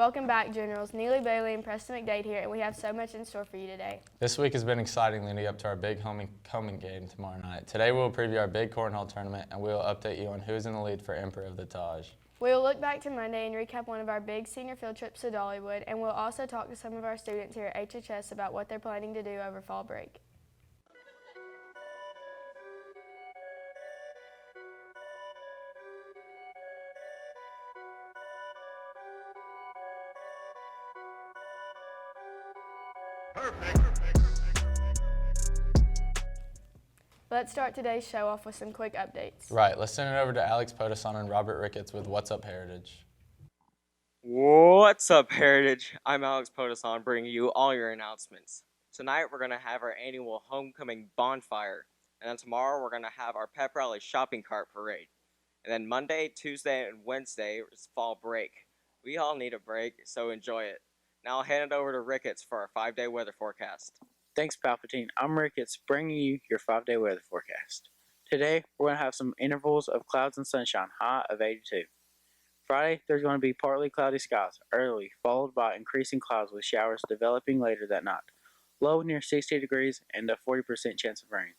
Welcome back, Generals. Neely Bailey and Preston McDade here, and we have so much in store for you today. This week has been exciting leading up to our big homing game tomorrow night. Today we'll preview our big Cornhole tournament, and we'll update you on who's in the lead for Emperor of the Taj. We'll look back to Monday and recap one of our big senior field trips to Dollywood, and we'll also talk to some of our students here at HHS about what they're planning to do over fall break. Let's start today's show off with some quick updates. Right, let's send it over to Alex Potosan and Robert Ricketts with What's Up Heritage. What's up, Heritage? I'm Alex Potosan, bringing you all your announcements. Tonight we're going to have our annual homecoming bonfire, and then tomorrow we're going to have our pep rally shopping cart parade. And then Monday, Tuesday, and Wednesday is fall break. We all need a break, so enjoy it. Now I'll hand it over to Ricketts for our 5-day weather forecast. Thanks, Palpatine. I'm Ricketts, bringing you your 5-day weather forecast. Today, we're going to have some intervals of clouds and sunshine, high of 82. Friday, there's going to be partly cloudy skies, early, followed by increasing clouds with showers developing later that night. Low near 60 degrees and a 40% chance of rain.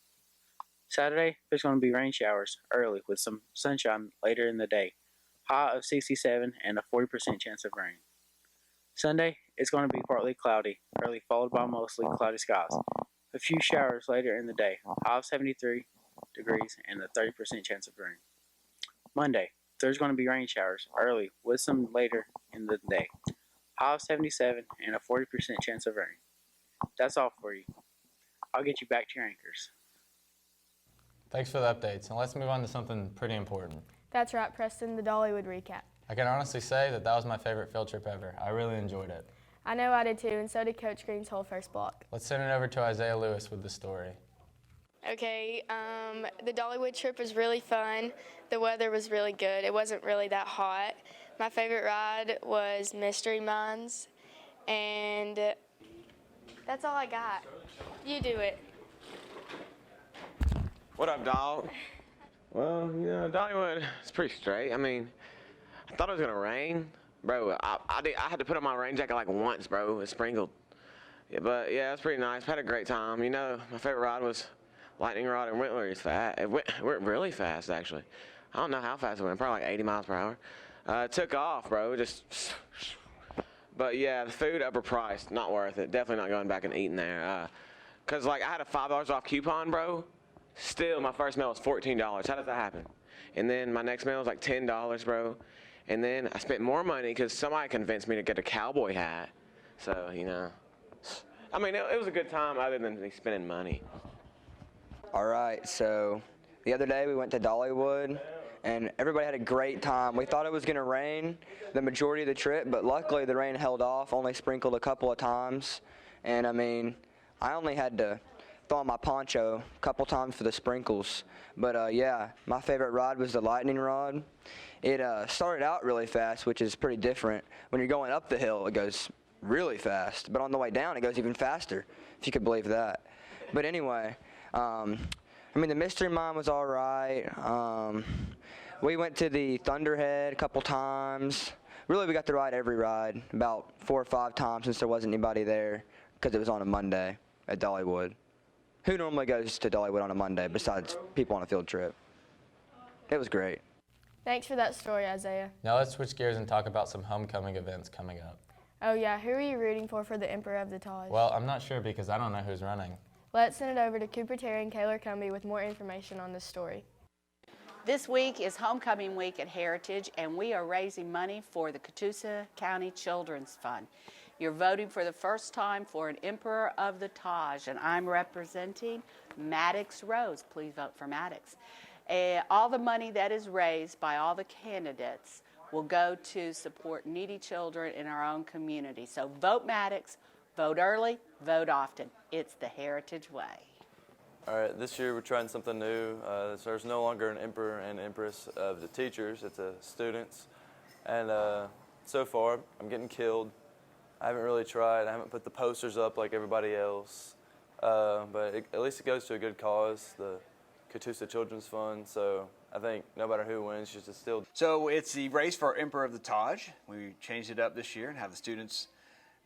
Saturday, there's going to be rain showers, early, with some sunshine later in the day. High of 67 and a 40% chance of rain. Sunday, it's going to be partly cloudy, early followed by mostly cloudy skies. A few showers later in the day, high of 73 degrees and a 30% chance of rain. Monday, there's going to be rain showers, early with some later in the day. High of 77 and a 40% chance of rain. That's all for you. I'll get you back to your anchors. Thanks for the updates, and let's move on to something pretty important. That's right, Preston, the Dollywood Recap. I can honestly say that was my favorite field trip ever. I really enjoyed it. I know I did too, and so did Coach Green's whole first block. Let's send it over to Isaiah Lewis with the story. Okay, the Dollywood trip was really fun. The weather was really good. It wasn't really that hot. My favorite ride was Mystery Mines, and that's all I got. You do it. What up, dog? Well, Dollywood, it's pretty straight. I mean, I thought it was gonna rain, bro. I had to put on my rain jacket like once, bro. It sprinkled. Yeah, but yeah, it's pretty nice. I had a great time. You know, my favorite ride was Lightning Rod and went really fast. It went really fast, actually. I don't know how fast it went. Probably like 80 miles per hour. It took off, bro. But yeah, the food overpriced. Not worth it. Definitely not going back and eating there. Cause like I had a $5 off coupon, bro. Still, my first meal was $14. How does that happen? And then my next meal was like $10, bro. And then I spent more money because somebody convinced me to get a cowboy hat. So, you know, I mean, it was a good time other than me spending money. All right, so the other day we went to Dollywood, and everybody had a great time. We thought it was going to rain the majority of the trip, but luckily the rain held off, only sprinkled a couple of times. And, I mean, I only had to throw on my poncho a couple times for the sprinkles. But, yeah, my favorite ride was the Lightning Rod. It started out really fast, which is pretty different. When you're going up the hill, it goes really fast. But on the way down, it goes even faster, if you could believe that. But anyway, I mean, the Mystery Mine was all right. We went to the Thunderhead a couple times. Really, we got to ride every ride about 4 or 5 times since there wasn't anybody there because it was on a Monday at Dollywood. Who normally goes to Dollywood on a Monday besides people on a field trip? It was great. Thanks for that story, Isaiah. Now let's switch gears and talk about some homecoming events coming up. Oh yeah, who are you rooting for the Emperor of the Taj? Well, I'm not sure because I don't know who's running. Let's send it over to Cooper Terry and Kayla Cumbie with more information on this story. This week is Homecoming Week at Heritage, and we are raising money for the Catoosa County Children's Fund. You're voting for the first time for an Emperor of the Taj, and I'm representing Maddox Rose. Please vote for Maddox. All the money that is raised by all the candidates will go to support needy children in our own community. So vote Maddox, vote early, vote often. It's the Heritage way. All right, this year we're trying something new. There's no longer an emperor and empress of the teachers, it's the students. And so far, I'm getting killed. I haven't really tried. I haven't put the posters up like everybody else. But at least it goes to a good cause, the Catoosa Children's Fund. So I think no matter who wins, just to still. So it's the race for Emperor of the Taj. We changed it up this year and have the students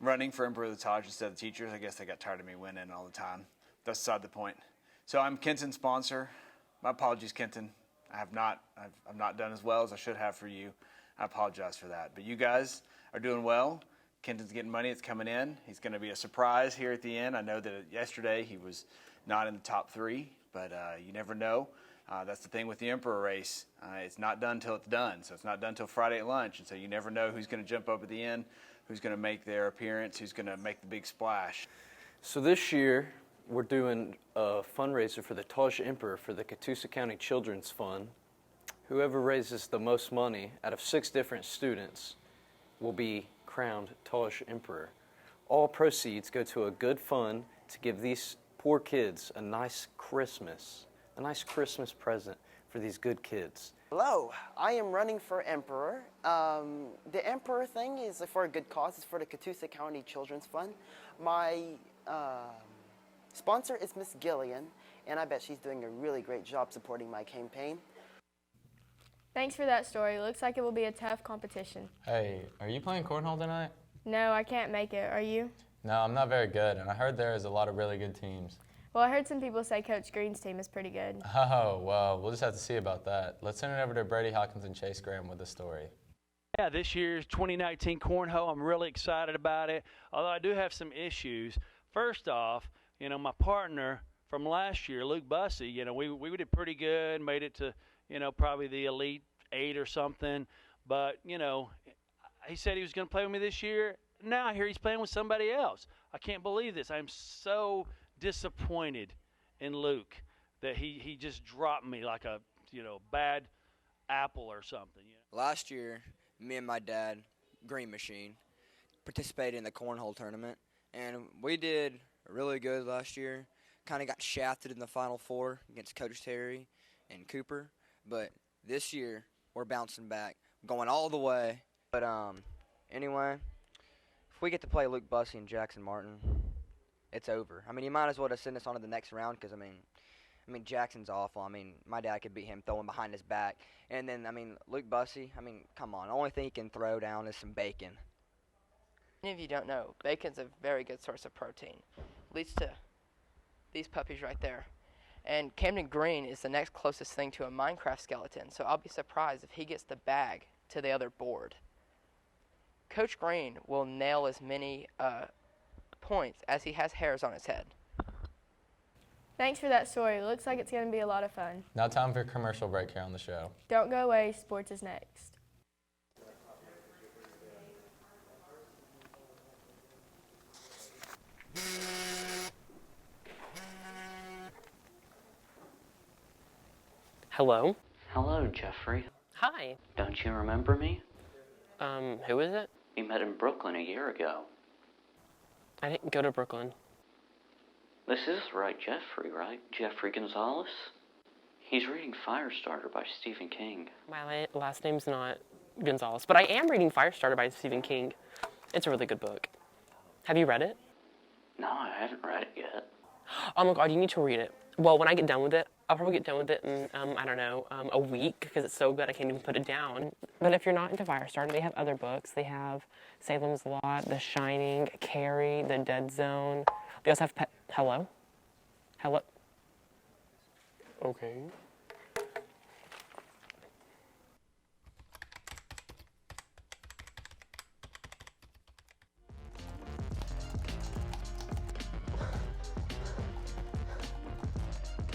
running for Emperor of the Taj instead of teachers. I guess they got tired of me winning all the time. That's beside the point. So I'm Kenton's sponsor. My apologies, Kenton. I've not done as well as I should have for you. I apologize for that. But you guys are doing well. Kenton's getting money. It's coming in. He's going to be a surprise here at the end. I know that yesterday he was not in the top 3, but you never know. That's the thing with the Emperor race. It's not done till it's done. So it's not done till Friday at lunch. And so you never know who's going to jump up at the end, who's going to make their appearance, who's going to make the big splash. So this year, we're doing a fundraiser for the Taj Emperor for the Catoosa County Children's Fund. Whoever raises the most money out of 6 different students will be crowned Taj Emperor. All proceeds go to a good fund to give these poor kids a nice Christmas present for these good kids. Hello, I am running for Emperor. The Emperor thing is for a good cause. It's for the Catoosa County Children's Fund. My sponsor is Miss Gillian, and I bet she's doing a really great job supporting my campaign. Thanks for that story. Looks like it will be a tough competition. Hey, are you playing cornhole tonight? No, I can't make it. Are you? No, I'm not very good, and I heard there is a lot of really good teams. Well, I heard some people say Coach Green's team is pretty good. Oh, well, we'll just have to see about that. Let's send it over to Brady Hawkins and Chase Graham with the story. Yeah, this year's 2019 Cornhole, I'm really excited about it, although I do have some issues. First off, my partner from last year, Luke Bussey, we did pretty good, made it to, probably the Elite 8 or something. But, he said he was going to play with me this year. Now I hear he's playing with somebody else. I can't believe this. I'm so disappointed in Luke that he just dropped me like a, bad apple or something. Last year, me and my dad, Green Machine, participated in the Cornhole tournament, and we did really good last year. Kind of got shafted in the Final Four against Coach Terry and Cooper, but this year we're bouncing back, going all the way. But anyway, if we get to play Luke Bussey and Jackson Martin, it's over. I mean, you might as well just send us on to the next round because, I mean, Jackson's awful. I mean, my dad could beat him throwing behind his back. And then, Luke Bussey, come on. The only thing he can throw down is some bacon. Many of you don't know, bacon's a very good source of protein. Leads to these puppies right there. And Camden Green is the next closest thing to a Minecraft skeleton, so I'll be surprised if he gets the bag to the other board. Coach Green will nail as many points as he has hairs on his head. Thanks for that story. Looks like it's going to be a lot of fun. Now time for a commercial break here on the show. Don't go away. Sports is next. Hello? Hello, Jeffrey. Hi. Don't you remember me? Who is it? We met in Brooklyn a year ago. I didn't go to Brooklyn. This is the right Jeffrey, right? Jeffrey Gonzalez? He's reading Firestarter by Stephen King. My last name's not Gonzalez, but I am reading Firestarter by Stephen King. It's a really good book. Have you read it? No, I haven't read it yet. Oh my God, you need to read it. Well, when I get done with it, I'll probably get done with it in, a week because it's so good I can't even put it down. But if you're not into Firestarter, they have other books. They have Salem's Lot, The Shining, Carrie, The Dead Zone. They also have Hello? Hello? Okay.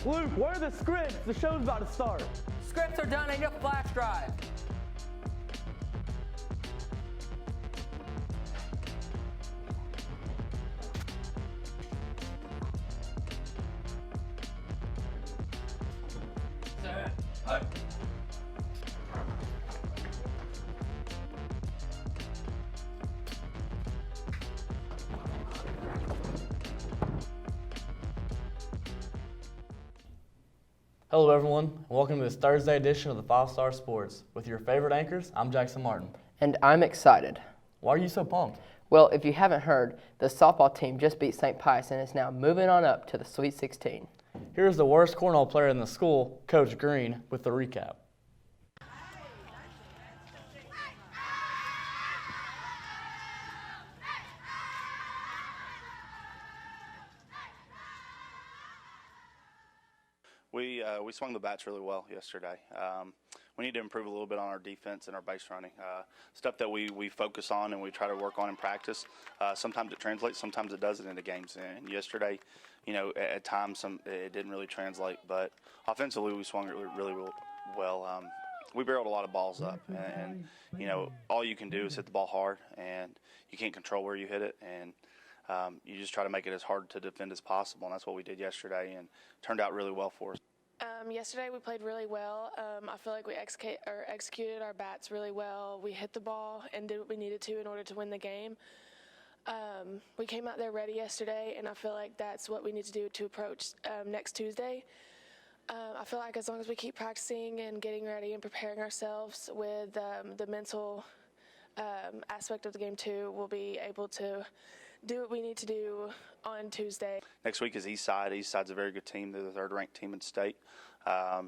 Luke, where are the scripts? The show's about to start. Scripts are done. I need a flash drive. Hello everyone, and welcome to this Thursday edition of the 5-Star Sports. With your favorite anchors, I'm Jackson Martin. And I'm excited. Why are you so pumped? Well, if you haven't heard, the softball team just beat St. Pius and is now moving on up to the Sweet 16. Here's the worst cornhole player in the school, Coach Green, with the recap. We swung the bats really well yesterday. We need to improve a little bit on our defense and our base running. Stuff that we focus on and we try to work on in practice. Sometimes it translates, sometimes it doesn't into games. And yesterday, at times it didn't really translate. But offensively, we swung it really well. We barreled a lot of balls up, and all you can do is hit the ball hard, and you can't control where you hit it, and you just try to make it as hard to defend as possible, and that's what we did yesterday, and turned out really well for us. Yesterday we played really well. I feel like we executed our bats really well. We hit the ball and did what we needed to in order to win the game. We came out there ready yesterday, and I feel like that's what we need to do to approach next Tuesday. I feel like as long as we keep practicing and getting ready and preparing ourselves with the mental aspect of the game too, we'll be able to do what we need to do on Tuesday. Next week is Eastside. Eastside's a very good team. They're the third-ranked team in state. They're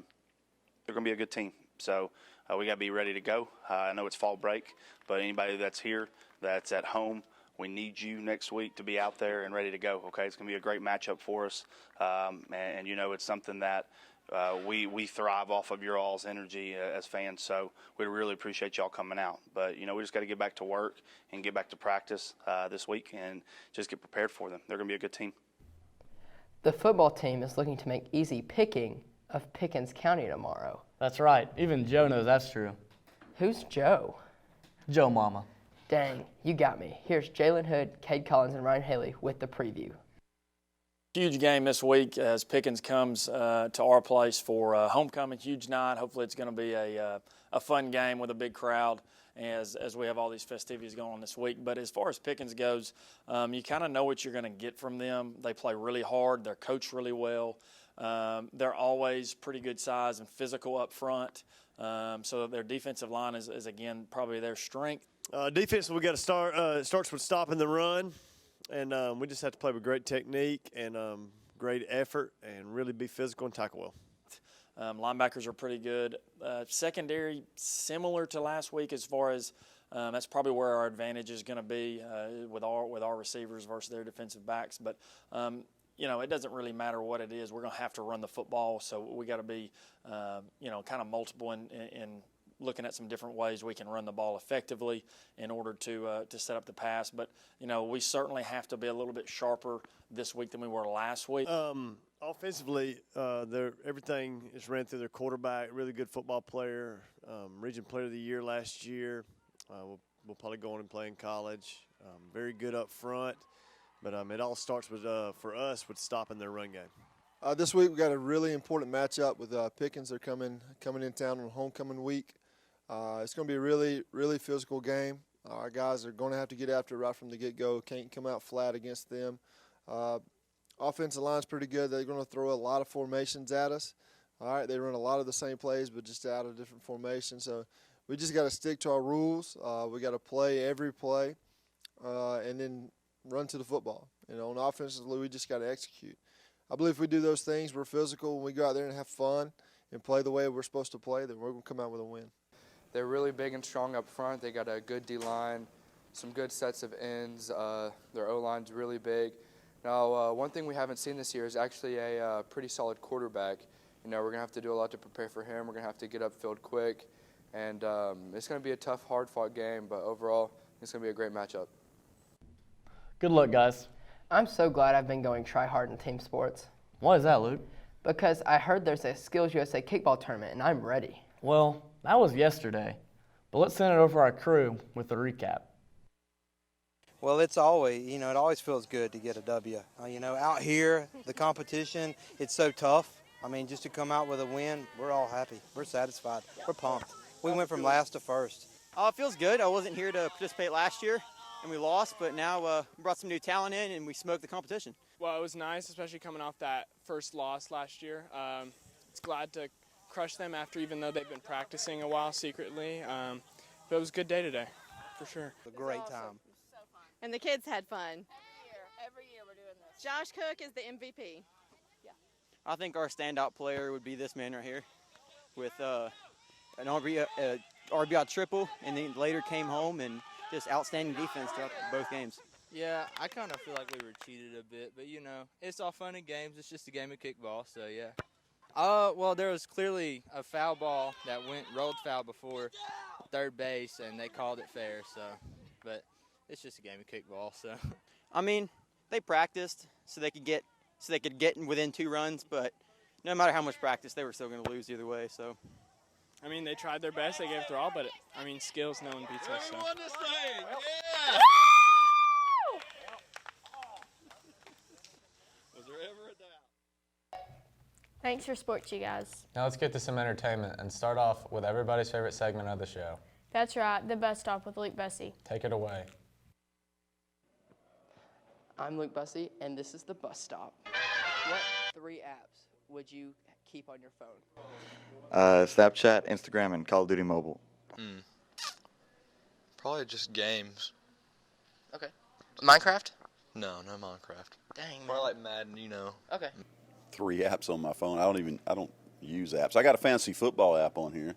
going to be a good team. So we got to be ready to go. I know it's fall break, but anybody that's here, that's at home, we need you next week to be out there and ready to go, okay? It's going to be a great matchup for us. And it's something that we thrive off of your all's energy as fans, so we really appreciate y'all coming out. But, we just got to get back to work and get back to practice this week and just get prepared for them. They're going to be a good team. The football team is looking to make easy picking of Pickens County tomorrow. That's right. Even Joe knows that's true. Who's Joe? Joe Mama. Dang, you got me. Here's Jalen Hood, Cade Collins, and Ryan Haley with the preview. Huge game this week as Pickens comes to our place for homecoming. Huge night. Hopefully it's going to be a fun game with a big crowd as we have all these festivities going on this week. But as far as Pickens goes, you kind of know what you're going to get from them. They play really hard. They're coached really well. They're always pretty good size and physical up front. So their defensive line is again, probably their strength. Defense, we got to start. It starts with stopping the run. And we just have to play with great technique and great effort and really be physical and tackle well. Linebackers are pretty good. Secondary, similar to last week as far as that's probably where our advantage is going to be with our receivers versus their defensive backs. But, it doesn't really matter what it is. We're going to have to run the football, so we got to be, kind of multiple in looking at some different ways we can run the ball effectively in order to set up the pass. But, we certainly have to be a little bit sharper this week than we were last week. Offensively, everything is ran through their quarterback, really good football player, Region Player of the Year last year. We'll probably go on and play in college. Very good up front. But it all starts with, for us, with stopping their run game. This week we got a really important matchup with Pickens. They're coming in town on homecoming week. It's going to be a really, really physical game. Our guys are going to have to get after it right from the get-go. Can't come out flat against them. Offensive line's pretty good. They're going to throw a lot of formations at us. All right, they run a lot of the same plays, but just out of different formations. So we just got to stick to our rules. We got to play every play and then run to the football. On offensively, we just got to execute. I believe if we do those things, we're physical, and we go out there and have fun and play the way we're supposed to play, then we're going to come out with a win. They're really big and strong up front. They got a good D-line, some good sets of ends. Their O-line's really big. Now, one thing we haven't seen this year is actually a pretty solid quarterback. We're going to have to do a lot to prepare for him. We're going to have to get upfield quick. And it's going to be a tough, hard-fought game, but overall, it's going to be a great matchup. Good luck, guys. I'm so glad I've been going try hard in team sports. Why is that, Luke? Because I heard there's a Skills USA kickball tournament, and I'm ready. Well, that was yesterday. But let's send it over our crew with the recap. Well, it's always, it always feels good to get a W. Out here, the competition, it's so tough. Just to come out with a win, we're all happy. We're satisfied. We're pumped. We went from last to first. It feels good. I wasn't here to participate last year, and we lost, but now brought some new talent in, and we smoked the competition. Well, it was nice, especially coming off that first loss last year. It's glad to crush them even though they've been practicing a while secretly. But it was a good day today, for sure. A great time. And the kids had fun. Every year we're doing this. Josh Cook is the MVP. I think our standout player would be this man right here with an RBI triple, and then later came home and just outstanding defense throughout both games. Yeah, I kind of feel like we were cheated a bit, but it's all fun and games. It's just a game of kickball, so yeah. Well, there was clearly a foul ball that rolled foul before third base, and they called it fair. So, but it's just a game of kickball. So, I mean, they practiced so they could get within 2 runs, but no matter how much practice, they were still going to lose either way. So, I mean, they tried their best. They gave it their all, but I mean, skills, no one beats us. So. Yeah. Was there ever a doubt? Thanks for sports, you guys. Now let's get to some entertainment and start off with everybody's favorite segment of the show. That's right, the bus stop with Luke Bussey. Take it away. I'm Luke Bussey, and this is the bus stop. What 3 apps would you keep on your phone? Snapchat, Instagram, and Call of Duty Mobile. Probably just games. Okay. Minecraft? No, no Minecraft. Dang, man. Probably like Madden, you know. Okay. 3 apps on my phone. I don't use apps. I got a fantasy football app on here.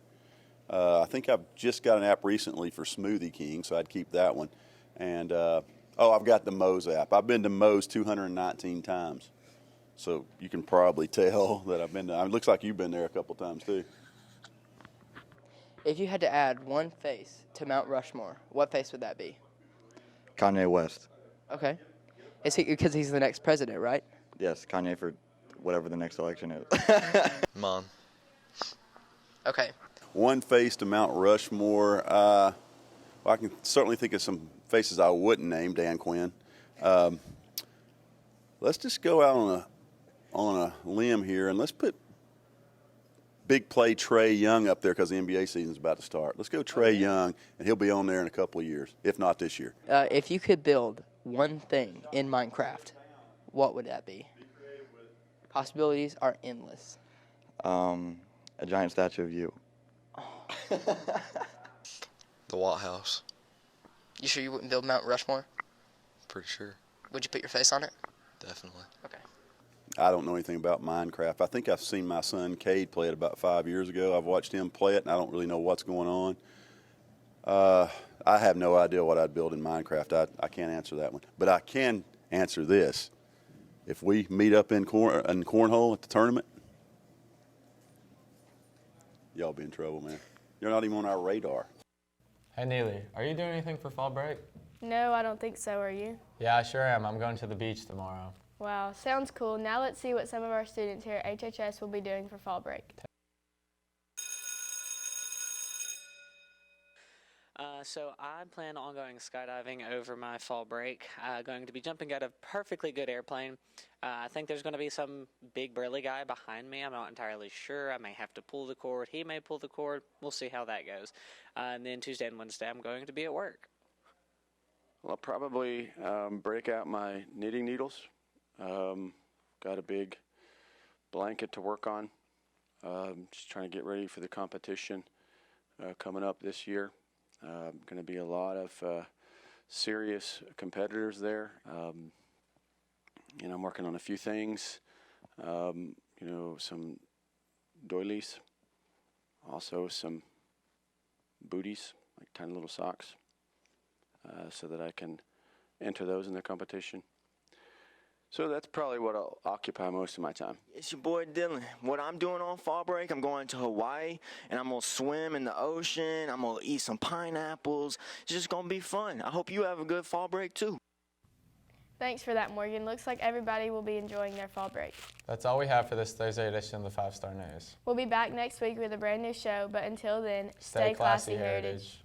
I think I've just got an app recently for Smoothie King, so I'd keep that one. And I've got the Moe's app. I've been to Moe's 219 times, so you can probably tell that I've been. It looks like you've been there a couple times too. If you had to add one face to Mount Rushmore, what face would that be? Kanye West. Okay. Is he because he's the next president, right? Yes, Kanye for whatever the next election is. Mom. Okay. One face to Mount Rushmore. Well, I can certainly think of some faces I wouldn't name. Dan Quinn. Let's just go out on a limb here, and let's put big play Trae Young up there because the NBA season's about to start. Let's go Trae Young, and he'll be on there in a couple of years, if not this year. If you could build one thing in Minecraft, what would that be? Possibilities are endless. A giant statue of you. The White House. You sure you wouldn't build Mount Rushmore? Pretty sure. Would you put your face on it? Definitely. Okay. I don't know anything about Minecraft. I think I've seen my son Cade play it about 5 years ago. I've watched him play it, and I don't really know what's going on. I have no idea what I'd build in Minecraft. I can't answer that one. But I can answer this. If we meet up in Cornhole at the tournament, y'all be in trouble, man. You're not even on our radar. Hey, Neely, are you doing anything for fall break? No, I don't think so, are you? Yeah, I sure am. I'm going to the beach tomorrow. Wow, sounds cool. Now let's see what some of our students here at HHS will be doing for fall break. So I plan on going skydiving over my fall break. Going to be jumping out of a perfectly good airplane. I think there's going to be some big burly guy behind me. I'm not entirely sure. I may have to pull the cord. He may pull the cord. We'll see how that goes. And then Tuesday and Wednesday I'm going to be at work. Well, I'll probably break out my knitting needles. Got a big blanket to work on. Just trying to get ready for the competition coming up this year. Going to be a lot of serious competitors there. I'm working on a few things. Some doilies, also some booties, like tiny little socks, so that I can enter those in the competition. So that's probably what I'll occupy most of my time. It's your boy Dylan. What I'm doing on fall break, I'm going to Hawaii, and I'm going to swim in the ocean. I'm going to eat some pineapples. It's just going to be fun. I hope you have a good fall break, too. Thanks for that, Morgan. Looks like everybody will be enjoying their fall break. That's all we have for this Thursday edition of the 5 Star News. We'll be back next week with a brand new show, but until then, Stay classy, Heritage.